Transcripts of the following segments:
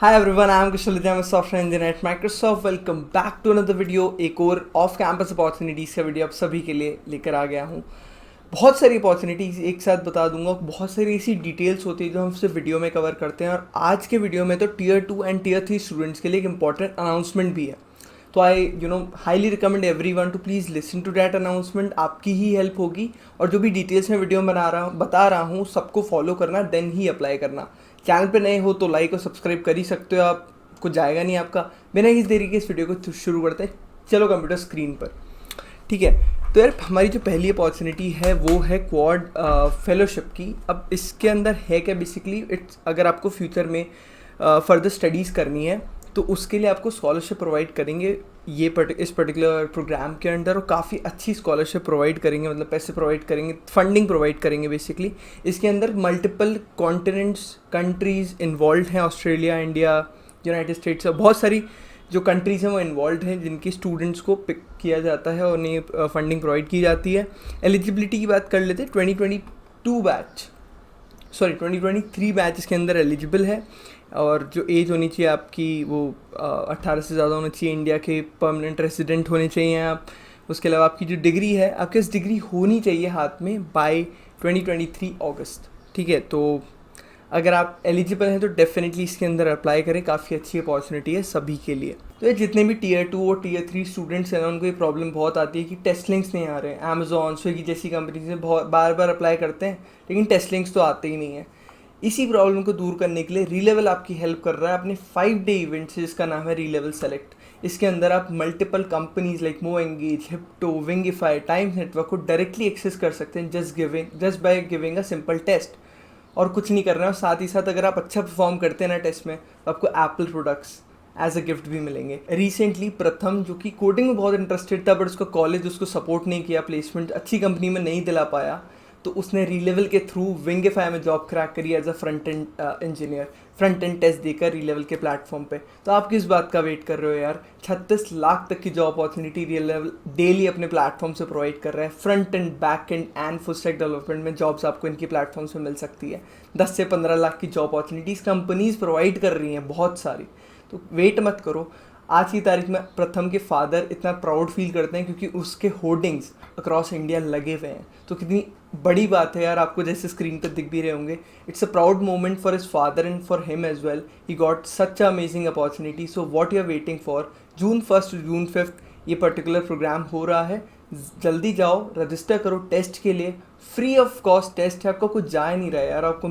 Hi everyone, I am Kushal Vidya, I'm a software engineer at Microsoft. Welcome back to another video. एक और off campus opportunities का video आप सभी के लिए लेकर आ गया हूँ। बहुत सारी अपॉर्चुनिटीज़ एक साथ बता दूंगा, बहुत सारी ऐसी डिटेल्स होती है जो हम सिर्फ वीडियो में कवर करते हैं। और आज के वीडियो में तो टीयर 2 एंड टीयर 3 स्टूडेंट्स के लिए एक इंपॉर्टेंट अनाउंसमेंट भी है। तो I highly recommend everyone to please listen to that announcement. आपकी ही हेल्प होगी और जो भी डिटेल्स में वीडियो बता रहा हूँ सबको फॉलो करना, देन ही अप्लाई करना। चैनल पे नए हो तो लाइक और सब्सक्राइब कर ही सकते हो, आप कुछ जाएगा नहीं आपका। बिना किसी देरी के इस वीडियो को शुरू करते हैं। चलो कंप्यूटर स्क्रीन पर, ठीक है। तो यार हमारी जो पहली अपॉर्चुनिटी है वो है क्वाड फेलोशिप की। अब इसके अंदर है क्या बेसिकली, इट्स अगर आपको फ्यूचर में फर्दर स्टडीज़ करनी है तो उसके लिए आपको स्कॉलरशिप प्रोवाइड करेंगे इस पर्टिकुलर प्रोग्राम के अंडर, और काफ़ी अच्छी स्कॉलरशिप प्रोवाइड करेंगे, मतलब पैसे प्रोवाइड करेंगे, फंडिंग प्रोवाइड करेंगे बेसिकली। इसके अंदर मल्टीपल कॉन्टिनेंट्स कंट्रीज़ इन्वॉल्व हैं, ऑस्ट्रेलिया, इंडिया, यूनाइटेड स्टेट्स, बहुत सारी जो कंट्रीज़ हैं वो इन्वॉल्व हैं जिनके स्टूडेंट्स को पिक किया जाता है और उन्हें फंडिंग प्रोवाइड की जाती है। एलिजिबिलिटी की बात कर लेते हैं। 2023 बैच इसके अंदर एलिजिबल है, और जो एज होनी चाहिए आपकी वो 18 से ज़्यादा होना चाहिए, इंडिया के परमानेंट रेजिडेंट होने चाहिए आप। उसके अलावा आपकी जो डिग्री है, आपके पास डिग्री होनी चाहिए हाथ में बाय 2023 अगस्त, ठीक है। तो अगर आप एलिजिबल हैं तो डेफिनेटली इसके अंदर अप्लाई करें, काफ़ी अच्छी अपॉर्चुनिटी है सभी के लिए। तो ये जितने भी टीयर 2 और टीयर 3 स्टूडेंट्स हैं ना, उनको ये प्रॉब्लम बहुत आती है कि टेस्ट लिंक्स नहीं आ रहे हैं। अमेजॉन, स्विगी जैसी कंपनी से बहुत बार बार अप्लाई करते हैं लेकिन टेस्ट लिंक्स तो आते ही नहीं है। इसी प्रॉब्लम को दूर करने के लिए रीलेवल आपकी हेल्प कर रहा है अपने 5-डे इवेंट से, जिसका नाम है रीलेवल सेलेक्ट। इसके अंदर आप multiple companies like MoEngage, Hipto, Wingify, Times Network को डायरेक्टली एक्सेस कर सकते हैं just by giving a simple test, और कुछ नहीं करना है। और साथ ही साथ अगर आप अच्छा परफॉर्म करते हैं ना टेस्ट में तो आपको Apple products as a gift भी मिलेंगे। रिसेंटली प्रथम, जो कि कोडिंग में बहुत इंटरेस्टेड था बट उसका कॉलेज उसको सपोर्ट नहीं किया, प्लेसमेंट अच्छी कंपनी में नहीं दिला पाया, तो उसने रीलेवल के थ्रू विंगिफाई में जॉब क्रैक करी as a front end engineer, front end test देकर रीलेवल के प्लेटफॉर्म पे। तो आप किस बात का वेट कर रहे हो यार, 36 लाख तक की जॉब अपॉर्चुनिटी रीलेवल डेली अपने प्लेटफॉर्म से प्रोवाइड कर रहा है। Front end back and and full stack development में जॉब्स आपको इनकी प्लेटफॉर्म से मिल सकती है। 10 से 15 लाख की जॉब अपॉर्चुनिटीज़ कंपनीज प्रोवाइड कर रही हैं बहुत सारी, तो वेट मत करो। आज की तारीख में प्रथम के फादर इतना प्राउड फील करते हैं क्योंकि उसके होर्डिंग्स अक्रॉस इंडिया लगे हुए हैं। तो कितनी बड़ी बात है यार, आपको जैसे स्क्रीन पर दिख भी रहे होंगे। It's a proud moment for his father and for him as well. He got such a amazing opportunity. So what you are waiting for? June 1 to June 5 ये पर्टिकुलर प्रोग्राम हो रहा है। जल्दी जाओ, रजिस्टर करो टेस्ट के लिए। Free of cost test है, आपको कुछ जा नहीं रहा है यार। आपको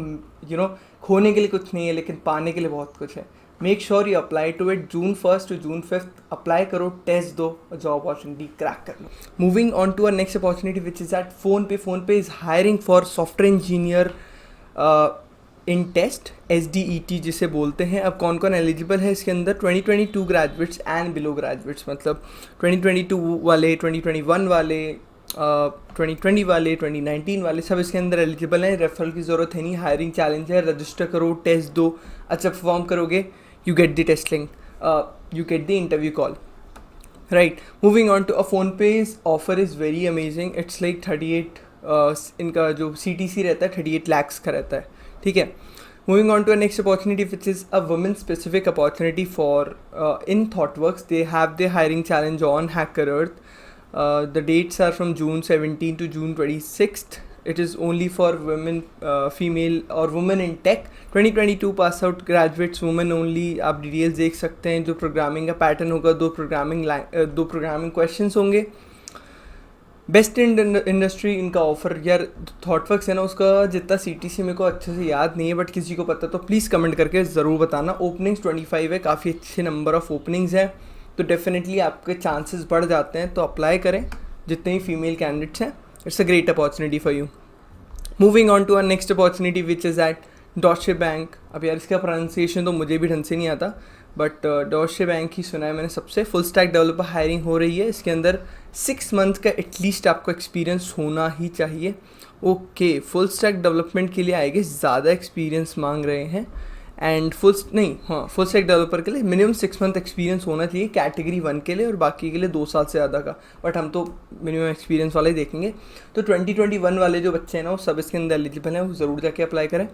खोने के लिए कुछ नहीं है लेकिन पाने के लिए बहुत कुछ है। Make sure you apply to it. June 1 to June 5 apply करो, टेस्ट दो, जॉब अपॉर्चुनिटी क्रैक कर लो। Moving on to uh next opportunity which is at PhonePe is hiring for software engineer in test, SDET जिसे बोलते हैं। अब कौन कौन एलिजिबल है इसके अंदर? 2022 ग्रेजुएट्स एंड बिलो ग्रेजुएट्स, मतलब 2022 वाले, 2021 वाले, 2020 वाले, 2019 वाले, सब इसके अंदर एलिजिबल हैं। रेफरल की ज़रूरत है नहीं, हायरिंग चैलेंज है। रजिस्टर करो, टेस्ट दो, अच्छा परफॉर्म करोगे, you get the test link, you get the interview call, right? Moving on to a PhonePe's offer is very amazing. It's like 38 इनका जो CTC रहता है 38 lakhs का रहता है, ठीक है। Moving on to a next opportunity which is a women specific opportunity for in ThoughtWorks. They have their hiring challenge on Hacker Earth. The dates are from June 17 to June 26th. It is only for women, female or women in tech. 2022 pass out graduates, women only. आप details देख सकते हैं। जो programming का pattern होगा, दो programming questions होंगे। Best in industry इनका ऑफर यार थॉटवर्क्स है ना, उसका जितना CTC मेरे को अच्छे से याद नहीं है बट किसी को पता तो प्लीज़ कमेंट करके ज़रूर बताना। ओपनिंग्स 25 है, काफ़ी अच्छे नंबर ऑफ ओपनिंग्स हैं, तो डेफिनेटली आपके चांसेस बढ़ जाते हैं। तो अप्लाई करें जितने भी फीमेल कैंडिडेट्स हैं। It's a great opportunity for you. Moving on to our next opportunity which is at Deutsche Bank. अब यार इसका प्रोनाउंसिएशन तो मुझे भी ढंग से नहीं आता बट Deutsche Bank ही सुना है मैंने सबसे। फुल स्टैक डेवलपर हायरिंग हो रही है। इसके अंदर 6 मंथ का एटलीस्ट आपको एक्सपीरियंस होना ही चाहिए। ओके, फुल स्टैक डेवलपमेंट के लिए आएगी ज़्यादा एक्सपीरियंस मांग रहे हैं। एंड फुल स्टैक डेवलपर के लिए मिनिमम 6 मंथ एक्सपीरियंस होना चाहिए कैटेगरी 1 के लिए, और बाकी के लिए 2 साल से ज़्यादा का, बट हम तो मिनिमम एक्सपीरियंस वाला ही देखेंगे। तो 2021 वाले जो बच्चे हैं ना वो सब इसके अंदर एलिजिबल हैं, वो ज़रूर जाके अप्लाई करें।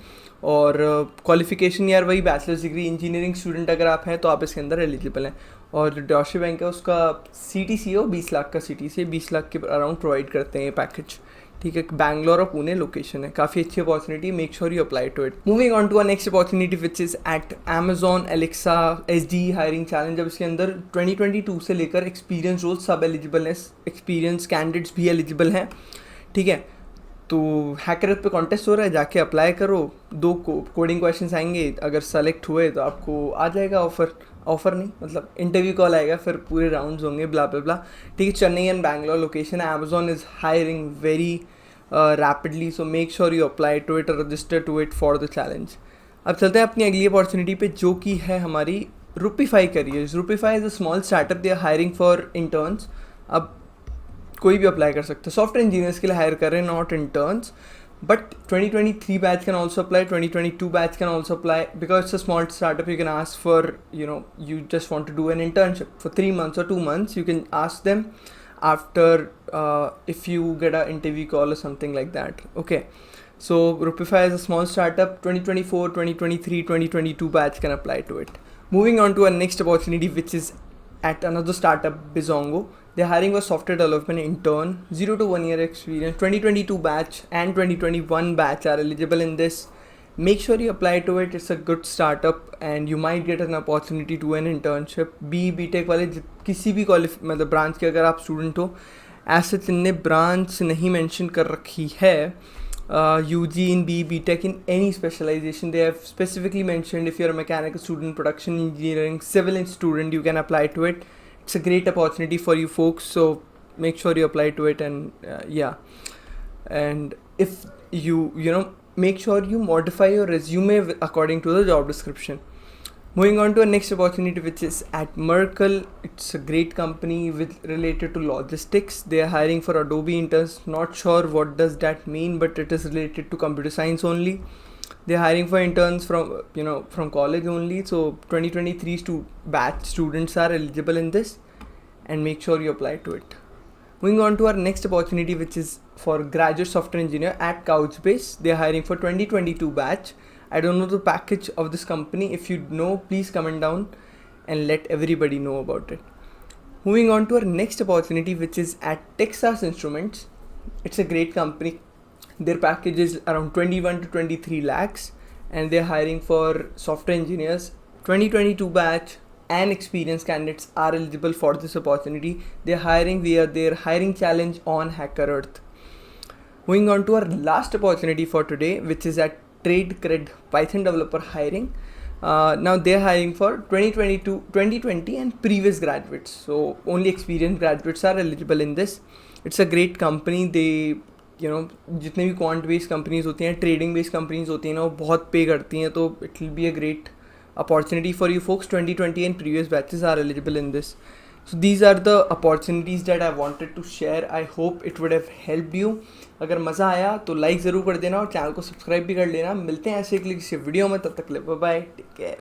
और क्वालिफिकेशन यार वही बैचलर्स डिग्री, इंजीनियरिंग स्टूडेंट अगर आप हैं तो आप इसके अंदर एलिजिबल हैं। और जो डॉशे बैंक है उसका CTC हो 20 लाख का, CTC 20 लाख के अराउंड प्रोवाइड करते हैं ये पैकेज, ठीक है। बैंगलोर और पुणे लोकेशन है, काफ़ी अच्छी opportunity, make sure you apply to it. Moving on to a next opportunity which is at Amazon Alexa SDE hiring challenge. अब इसके अंदर 2022 से लेकर एक्सपीरियंस रोल सब एलिजिबल हैं, एक्सपीरियंस कैंडिडेट्स भी एलिजिबल हैं, ठीक है। तो हैकर पे कॉन्टेस्ट हो रहा है, जाके अप्लाई करो। 2 कोडिंग क्वेश्चंस आएंगे, अगर सेलेक्ट हुए तो आपको आ जाएगा ऑफर नहीं मतलब इंटरव्यू कॉल आएगा, फिर पूरे राउंड्स होंगे, ब्ला ब्ला ब्ला, ठीक है। चेन्नई एंड बैंगलोर लोकेशन है। Amazon is hiring very rapidly, so make sure you apply to it और register to it for the challenge. अब चलते हैं अपनी अगली अपॉर्चुनिटी पे, जो कि है हमारी Rupifi careers. Rupifi is a small startup, they are hiring for interns. अब कोई भी अप्लाई कर सकते हैं, सॉफ्टवेयर इंजीनियर्स के लिए हायर कर रहे हैं, not interns. But 2023 batch can also apply, 2022 batch can also apply, because it's a small startup. You can ask for you just want to do an internship for 3 months or 2 months, you can ask them after if you get an interview call or something like that, okay. So Rupify is a small startup, 2024, 2023, 2022 batch can apply to it. Moving on to our next opportunity, which is at another startup, Bizongo. They're hiring a software development intern, 0 to 1 year experience. 2022 batch and 2021 batch are eligible in this. Make sure you apply to it. It's a good startup and you might get an opportunity to an internship. BTech वाले किसी भी मतलब branch के अगर आप student हो, ऐसे इनने ब्रांच नहीं मेंशन कर रखी है, UG in BTech in any specialization. They have specifically mentioned if you're a mechanical student, production engineering, civil student, you can apply to it. It's a great opportunity for you folks, so make sure you apply to it. And yeah, and if you make sure you modify your resume according to the job description. Moving on to our next opportunity, which is at Merkle. It's a great company related to logistics. They are hiring for Adobe interns. Not sure what does that mean, but it is related to computer science only. They are hiring for interns from college only. So 2023 batch students are eligible in this, and make sure you apply to it. Moving on to our next opportunity, which is for graduate software engineer at Couchbase. They are hiring for 2022 batch. I don't know the package of this company. If you know, please comment down and let everybody know about it. Moving on to our next opportunity, which is at Texas Instruments. It's a great company. Their package is around 21 to 23 lakhs, and they're hiring for software engineers. 2022 batch and experienced candidates are eligible for this opportunity. They're hiring via their hiring challenge on Hacker Earth. Moving on to our last opportunity for today, which is at TradeCred Python developer hiring. Now they're hiring for 2020 and previous graduates. So only experienced graduates are eligible in this. It's a great company. They जितने भी quant based companies होती हैं, trading based companies होती हैं ना, वो बहुत पे करती हैं, तो it will be a great opportunity for you folks. 2020 and previous batches are eligible in this. So these are the opportunities that I wanted to share. I hope it would have helped you. अगर मज़ा आया तो like ज़रूर कर देना और channel को subscribe भी कर लेना। मिलते हैं ऐसे एक किसी वीडियो में, तब तक ले बाय बाय, टेक केयर।